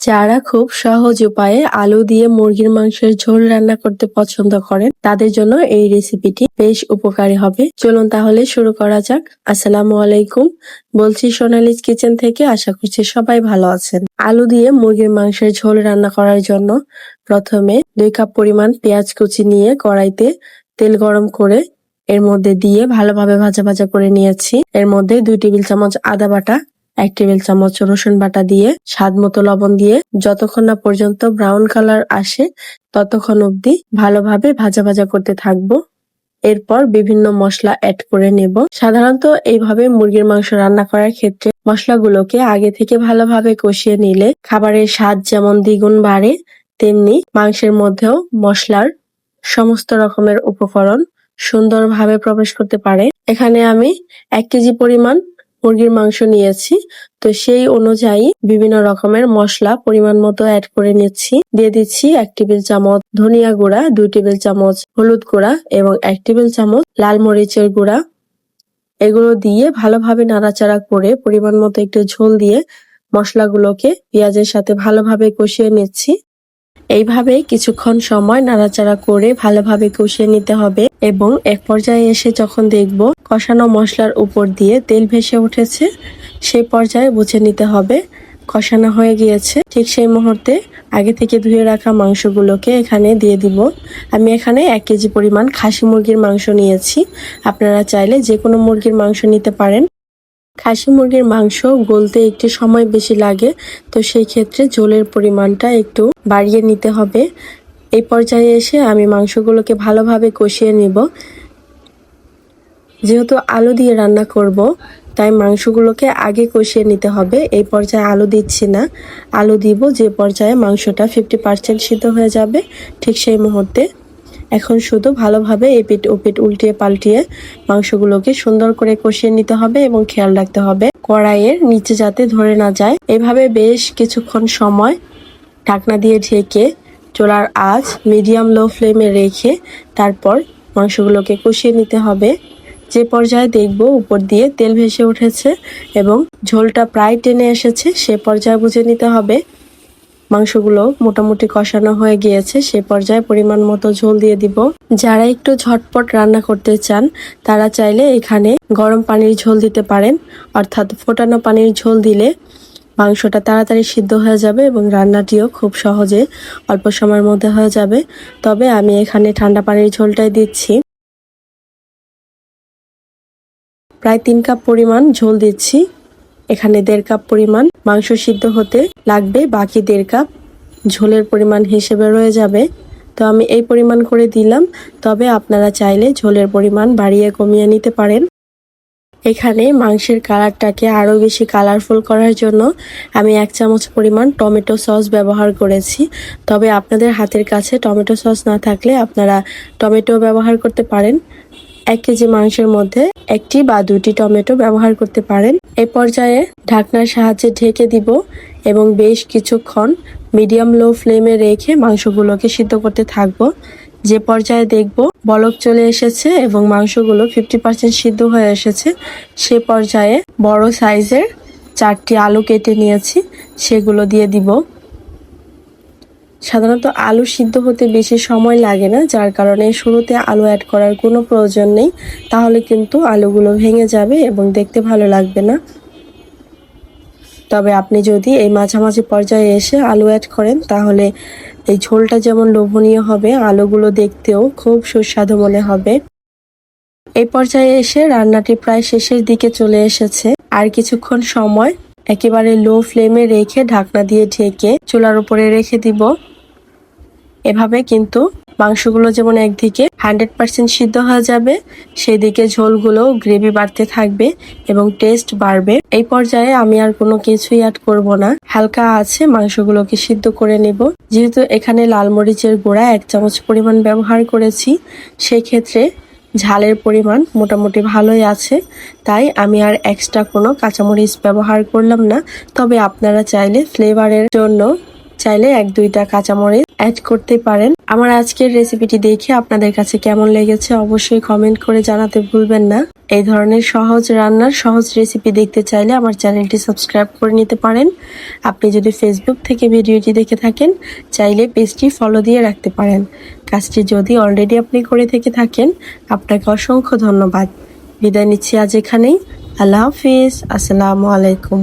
যারা খুব সহজ উপায়ে আলু দিয়ে মুরগির মাংসের ঝোল রান্না করতে পছন্দ করেন তাদের জন্য এই রেসিপিটি বেশ উপকারী হবে। চলুন তাহলে শুরু করা যাক। আসসালামু আলাইকুম, বলছি সোনালিজ কিচেন থেকে। আশা করছি সবাই ভালো আছেন। আলু দিয়ে মুরগির মাংসের ঝোল রান্না করার জন্য প্রথমে 2 কাপ পরিমাণ পেঁয়াজ কুচি নিয়ে কড়াইতে তেল গরম করে এর মধ্যে দিয়ে ভালোভাবে ভাজা ভাজা করে নিয়েছি। এর মধ্যে 2 টেবিল চামচ আদা বাটা, 1 টেবিল চামচ রসুন বাটা দিয়ে স্বাদ মতো লবণ দিয়ে যতক্ষণ না পর্যন্ত ব্রাউন কালার আসে ততক্ষণ অবধি ভালোভাবে ভাজা ভাজা করতে থাকবো। এরপর বিভিন্ন মশলা অ্যাড করে নেব। সাধারণত এইভাবে মুরগির মাংস রান্না করার ক্ষেত্রে মশলাগুলোকে আগে থেকে ভালোভাবে কষিয়ে নিলে খাবারের স্বাদ যেমন দ্বিগুণ বাড়ে, তেমনি মাংসের মধ্যেও মশলার সমস্ত রকমের উপকরণ সুন্দরভাবে প্রবেশ করতে পারে। এখানে আমি 1 কেজি পরিমাণ মুরগির মাংস নিয়েছি, তো সেই অনুযায়ী বিভিন্ন রকমের মশলা পরিমাণ মতো অ্যাড করে নিচ্ছি। দিয়ে দিচ্ছি 1 টেবিল চামচ ধনিয়া গুঁড়া, 2 টেবিল চামচ হলুদ গুঁড়া এবং 1 টেবিল চামচ লাল মরিচের গুঁড়া। এগুলো দিয়ে ভালোভাবে নাড়াচাড়া করে পরিমাণ মতো একটু ঝোল দিয়ে মশলাগুলোকে পেঁয়াজের সাথে ভালোভাবে কষিয়ে নিচ্ছি। এইভাবে কিছুক্ষণ সময় নাড়াচাড়া করে ভালোভাবে কষিয়ে নিতে হবে এবং এক পর্যায়ে এসে যখন দেখব কষানো মশলার উপর দিয়ে তেল ভেসে উঠেছে, সেই পর্যায়ে বুঝে নিতে হবে কষানো হয়ে গিয়েছে। ঠিক সেই মুহূর্তে আগে থেকে ধুয়ে রাখা মাংসগুলোকে এখানে দিয়ে দিব। আমি এখানে 1 কেজি পরিমাণ খাসি মুরগির মাংস নিয়েছি। আপনারা চাইলে যে কোনো মুরগির মাংস নিতে পারেন। খাসি মুরগির মাংস গলতে একটু সময় বেশি লাগে, তো সেই ক্ষেত্রে ঝোলের পরিমাণটা একটু বাড়িয়ে নিতে হবে। এই পর্যায়ে এসে আমি মাংসগুলোকে ভালোভাবে কষিয়ে নিব। যেহেতু আলু দিয়ে রান্না করব, তাই মাংসগুলোকে আগে কষিয়ে নিতে হবে। এই পর্যায়ে আলু দিচ্ছি না, আলু দিব যে পর্যায়ে মাংসটা 50% সিদ্ধ হয়ে যাবে, ঠিক সেই মুহূর্তে। এখন শুধু ভালোভাবে এপিট ওপিট উল্টিয়ে পাল্টিয়ে মাংসগুলোকে সুন্দর করে কষিয়ে নিতে হবে এবং খেয়াল রাখতে হবে কড়াইয়ের নিচে যাতে ধরে না যায়। এভাবে বেশ কিছুক্ষণ সময় ঢাকনা দিয়ে ঢেকে চুলার আঁচ মিডিয়াম লো ফ্লেমে রেখে তারপর মাংসগুলোকে কষিয়ে নিতে হবে। যে পর্যায়ে দেখব উপর দিয়ে তেল ভেসে উঠেছে এবং ঝোলটা প্রায় টেনে এসেছে, সে পর্যায়ে বুঝে নিতে হবে মাংসগুলো মোটামুটি কষানো হয়ে গিয়েছে। সে পর্যায়ে পরিমাণ মতো ঝোল দিয়ে দিব। যারা একটু ঝটপট রান্না করতে চান তারা চাইলে এখানে গরম পানির ঝোল দিতে পারেন, অর্থাৎ ফোটানো পানির ঝোল দিলে মাংসটা তাড়াতাড়ি সিদ্ধ হয়ে যাবে এবং রান্নাটিও খুব সহজে অল্প সময়ের মধ্যে হয়ে যাবে। তবে আমি এখানে ঠান্ডা পানির ঝোলটাই দিচ্ছি। প্রায় 3 কাপ পরিমাণ ঝোল দিচ্ছি। এখানে 1.5 কাপ পরিমাণ মাংস সিদ্ধ হতে লাগবে, বাকি 1.5 কাপ ঝোলের পরিমাণ হিসেবে রয়ে যাবে। তো আমি এই পরিমাণ করে দিলাম, তবে আপনারা চাইলে ঝোলের পরিমাণ বাড়িয়ে কমিয়ে নিতে পারেন। এখানে মাংসের কালারটাকে আরও বেশি কালারফুল করার জন্য আমি 1 চামচ পরিমাণ টমেটো সস ব্যবহার করেছি। তবে আপনাদের হাতের কাছে টমেটো সস না থাকলে আপনারা টমেটো ব্যবহার করতে পারেন। 1 কেজি মাংসের মধ্যে 1টি বা 2টি টমেটো ব্যবহার করতে পারেন। এই পর্যায়ে ঢাকনার সাহায্যে ঢেকে দিব এবং বেশ কিছুক্ষণ মিডিয়াম লো ফ্লেমে রেখে মাংসগুলোকে সিদ্ধ করতে থাকবো। যে পর্যায়ে দেখব বলক চলে এসেছে এবং মাংসগুলো 50% সিদ্ধ হয়ে এসেছে, সে পর্যায়ে বড় সাইজের 4টি আলু কেটে নিয়েছি, সেগুলো দিয়ে দিব। সাধারণত আলু সিদ্ধ হতে বেশি সময় লাগে না, যার কারণে শুরুতে আলু অ্যাড করার কোনো প্রয়োজন নেই, তাহলে কিন্তু আলুগুলো ভেঙে যাবে এবং দেখতে ভালো লাগবে না। তবে আপনি যদি এই মাঝামাঝি পর্যায়ে এসে আলু অ্যাড করেন তাহলে এই ঝোলটা যেমন লোভনীয় হবে, আলুগুলো দেখতেও খুব সুস্বাদু মনে হবে। এই পর্যায়ে এসে রান্নাটি প্রায় শেষের দিকে চলে এসেছে। আর কিছুক্ষণ সময় একেবারে লো ফ্লেমে রেখে ঢাকনা দিয়ে ঢেকে চুলার উপরে রেখে দিব। এভাবে কিন্তু মাংসগুলো যেমন একদিকে 100% সিদ্ধ হয়ে যাবে, সেদিকে ঝোলগুলো গ্রেভি বাড়তে থাকবে এবং টেস্ট বাড়বে। এই পর্যায়ে আমি আর কোনো কিছুই অ্যাড করব না, হালকা আছে মাংসগুলোকে সিদ্ধ করে নেব। যেহেতু এখানে লাল মরিচের গুঁড়া 1 চামচ পরিমাণ ব্যবহার করেছি, সেই ক্ষেত্রে ঝালের পরিমাণ মোটামুটি ভালোই আছে, তাই আমি আর এক্সট্রা কোনো কাঁচামরিচ ব্যবহার করলাম না। তবে আপনারা চাইলে ফ্লেভারের জন্য চাইলে 1-2টা কাঁচামরিচ অ্যাড করতে পারেন। আমার আজকের রেসিপিটি দেখে আপনাদের কাছে কেমন লেগেছে অবশ্যই কমেন্ট করে জানাতে ভুলবেন না। এই ধরনের সহজ রান্নার সহজ রেসিপি দেখতে চাইলে আমার চ্যানেলটি সাবস্ক্রাইব করে নিতে পারেন। আপনি যদি ফেসবুক থেকে ভিডিওটি দেখে থাকেন চাইলে পেজটি ফলো দিয়ে রাখতে পারেন। কাজটি যদি অলরেডি আপনি করে থেকে থাকেন আপনাকে অসংখ্য ধন্যবাদ। বিদায় নিচ্ছি আজ এখানেই। আল্লাহ হাফিজ। আসসালামু আলাইকুম।